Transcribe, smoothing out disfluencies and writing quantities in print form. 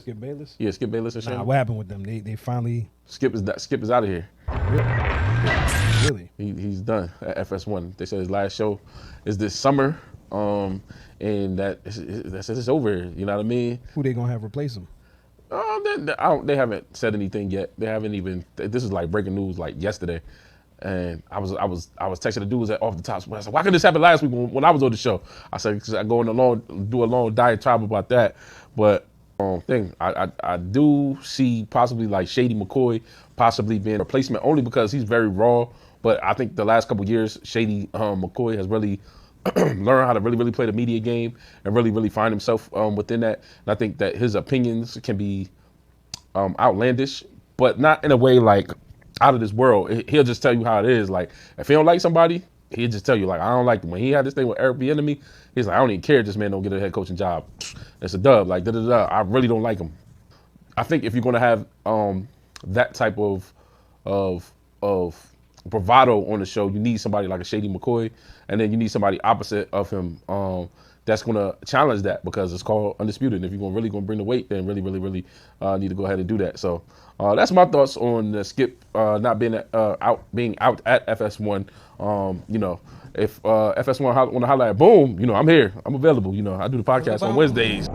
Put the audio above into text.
Skip Bayless? Yeah, Skip Bayless and Nah, Shannon. what happened with them? They finally... Skip is out of here. Really? He's done at FS1. They said his last show is this summer, and it's over. You know what I mean? Who they gonna have replace him? They haven't said anything yet. They haven't even. This is like breaking news, like yesterday, and I was texting the dudes off the top. I said, "Why couldn't this happen last week when I was on the show?" I said, "Cause I go do a long diatribe about that." But I do see possibly like Shady McCoy possibly being a replacement only because he's very raw. But I think the last couple years, Shady McCoy has really learned how to really play the media game and really find himself within that. And I think that his opinions can be outlandish, but not in a way like out of this world. He'll just tell you how it is. Like if he don't like somebody, he'll just tell you like, I don't like them. When he had this thing with Eric Bieniemy, he's like, I don't even care if this man don't get a head coaching job. It's a dub. Like I really don't like him. I think if you're gonna have that type of bravado on the show, you need somebody like a Shady McCoy, and then you need somebody opposite of him that's gonna challenge that, because it's called Undisputed. And if you're really gonna bring the weight, then really need to go ahead and do that. So that's my thoughts on Skip not being out at FS1. You know, if FS1 want to holler at Boom, you know, I'm here, I'm available. You know, I do the podcast on Wednesdays.